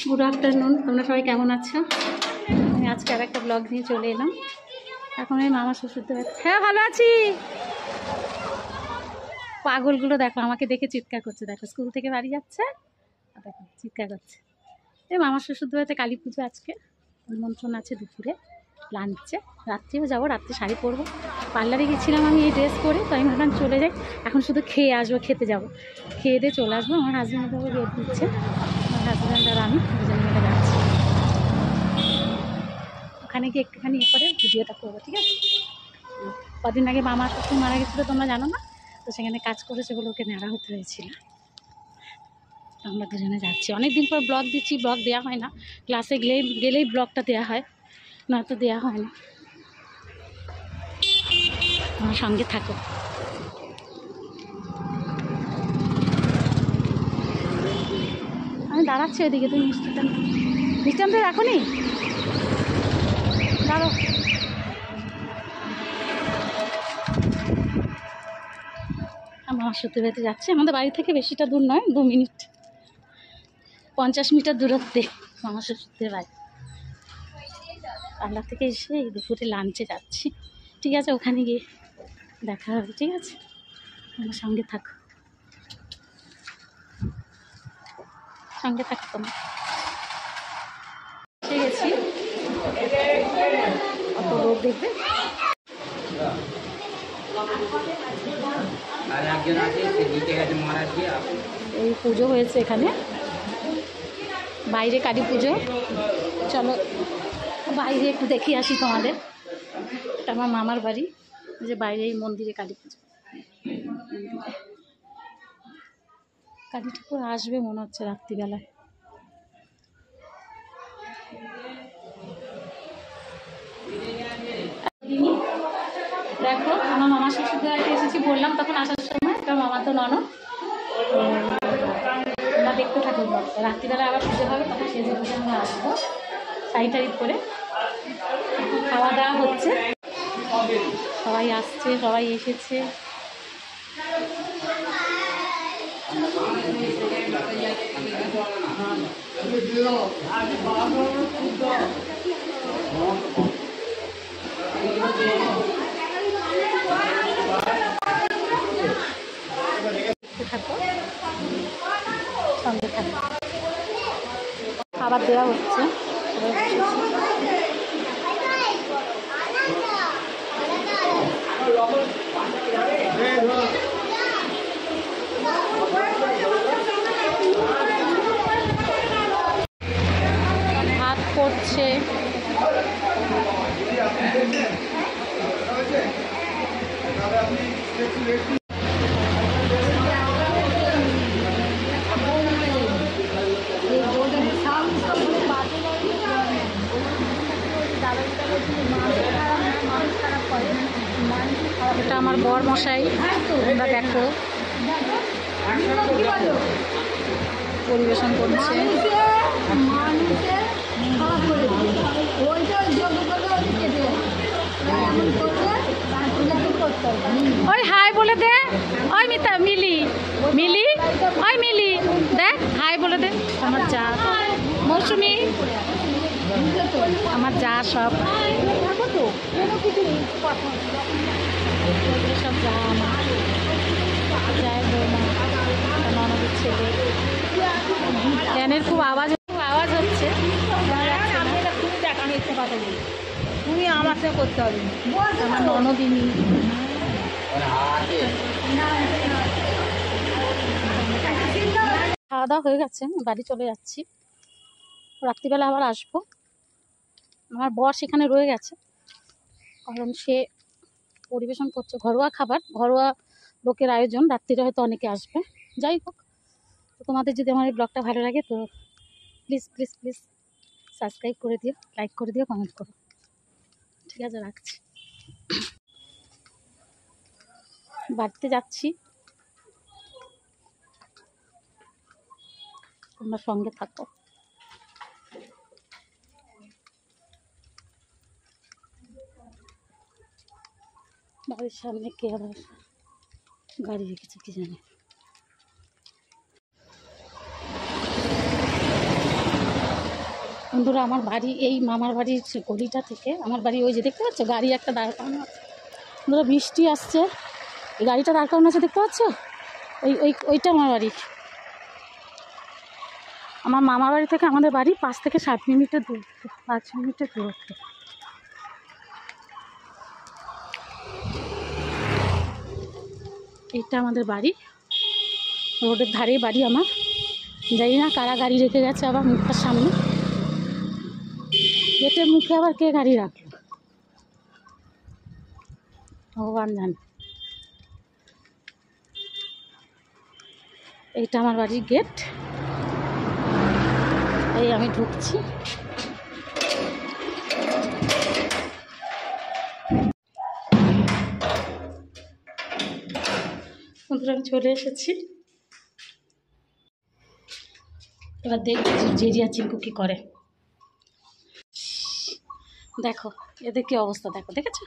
Good afternoon, তোমরা সবাই কেমন আছো? আমি আজকে আর একটা ব্লগ নিয়ে চলে এলাম। এখন আমি মামা শ্বশুরদের বাড়ি। হ্যাঁ ভালো আছি। পাগলগুলো দেখো আমাকে দেখে চিৎকার করছে, দেখো স্কুল থেকে বাড়ি যাচ্ছে, দেখো চিৎকার করছে। এই মামা শ্বশুরদের বাড়িতে কালী পুজো, আজকে নিমন্ত্রণ আছে দুপুরে লাঞ্চে। রাত্রেও যাবো, রাত্রে শাড়ি পরবো। পার্লারে গেছিলাম আমি এই ড্রেস পরে, তো আমি ভাবলাম চলে যাই, এখন শুধু খেয়ে আসবো, খেতে যাবো, খেয়ে দিয়ে চলে আসবো। আমার হাজব্যান্ড বাবু রেট দিচ্ছে, আমার হাজব্যান্ড আর আমি দুজন মিলে যাচ্ছি। ওখানে গিয়ে একটুখানি করে ভিডিওটা করবো, ঠিক আছে? কদিন আগে মামা শ্বশুর মারা গেছিলো, তোমরা জানো না? তো সেখানে কাজ করেছে বলে ওকে নেড়া হতে হয়েছিল। আমরা দুজনে যাচ্ছি, অনেকদিন পর ব্লগ দিচ্ছি, ব্লগ দেওয়া হয় না, ক্লাসে গেলেই ব্লগটা দেওয়া হয়, নয়তো দেওয়া হয় না। আমার সঙ্গে থাকো। আমি দাঁড়াচ্ছি ওইদিকে, তুমি মিষ্টি আনতে রাখো নি, দাঁড়ো। আমার সত্যি বাড়িতে যাচ্ছি, আমাদের বাড়ি থেকে বেশিটা দূর নয়, 2 মিনিট 50 মিটার দূরত্বে আমার শ্বশুরদের বাড়ি। পার্লার থেকে এসে এই দুপুরে লাঞ্চে যাচ্ছি, ঠিক আছে? ওখানে গিয়ে দেখা হবে, ঠিক আছে? আমার সঙ্গে থাকো, সঙ্গে থাকো তোমার। ঠিক আছে, অত লোক দেখবে। এই পুজো হয়েছে এখানে, বাইরে কালী পুজো। চলো বাইরে একটু দেখে আসি তোমাদের। এটা আমার মামার বাড়ি, যে বাইরে এই মন্দিরে কালী পুজো। কালী ঠাকুর আসবে মনে হচ্ছে রাত্রিবেলায়। দেখো আমার মামা শ্বশুরদের বাড়িতে এসেছি, বললাম তখন আসার সময়, এটা মামা তো ননদ। আমরা দেখতে থাকবো, রাত্রিবেলা আবার পুজো হবে, তখন সেজে বুঝে আমরা আসবো শাড়ি টাড়ি করে। এখন খাওয়া দাওয়া হচ্ছে, সবাই আসছে, সবাই এসেছে। সঙ্গে থাকো, খাবার দেওয়া হচ্ছে। ভাত করছে, এটা আমার বর মশাই, তোমরা দেখো পরিবেশন করছে। ওই হাই বলে দে, ওই মিলি মিলি, ওই মিলি দেখ হাই বলে দে। আমার যা মৌসুমি, আমার যা সব সব যা আমার যায় বৌমা, ননদের ছেলে। ফ্যানের খুব আওয়াজ হচ্ছে। তুমি আমার সাথে করতে হবে, আমার ননদিনী। খাওয়া দাওয়া হয়ে গেছে, বাড়ি চলে যাচ্ছি, রাত্রিবেলা আবার আসবো। আমার বর সেখানে রয়ে গেছে, কারণ সে পরিবেশন করছে ঘরোয়া খাবার, ঘরোয়া লোকের আয়োজন, রাত্রিরে হয়তো অনেকে আসবে। যাই হোক, তো তোমাদের যদি আমার এই ব্লগটা ভালো লাগে তো প্লিজ প্লিজ প্লিজ সাবস্ক্রাইব করে দিও, লাইক করে দিও, কমেন্ট করো, ঠিক আছে? রাখছি, বাড়িতে যাচ্ছি, তোমরা সঙ্গে থাকো। বাড়ির সামনে কে আবার গাড়ি রেখেছে কি জানে। বন্ধুরা আমার বাড়ি এই মামার বাড়ির গলিটা থেকে আমার বাড়ি ওই যে দেখতে পাচ্ছ গাড়ি একটা দাঁড় করানো আছে। বন্ধুরা বৃষ্টি আসছে, এই গাড়িটা দাঁড় করানো আছে দেখতে পাচ্ছ, ওইটা আমার বাড়ি। আমার মামার বাড়ি থেকে আমাদের বাড়ি 5 থেকে 7 মিনিটের দূরত্ব, 5 মিনিটের দূরত্ব। এইটা আমাদের বাড়ি, রোডের ধারেই বাড়ি আমার। জানি না কারা গাড়ি রেখে গেছে আবার মুখটার সামনে, গেটের মুখে আবার কে গাড়ি রাখলো ভগবান জানে। এইটা আমার বাড়ির গেট, এই আমি ঢুকছি। বন্ধুরা আমি চলে এসেছি, এবার দেখছি জেরিয়া চিঙ্কু কি করে। দেখো এদের কি অবস্থা, দেখো, দেখেছো?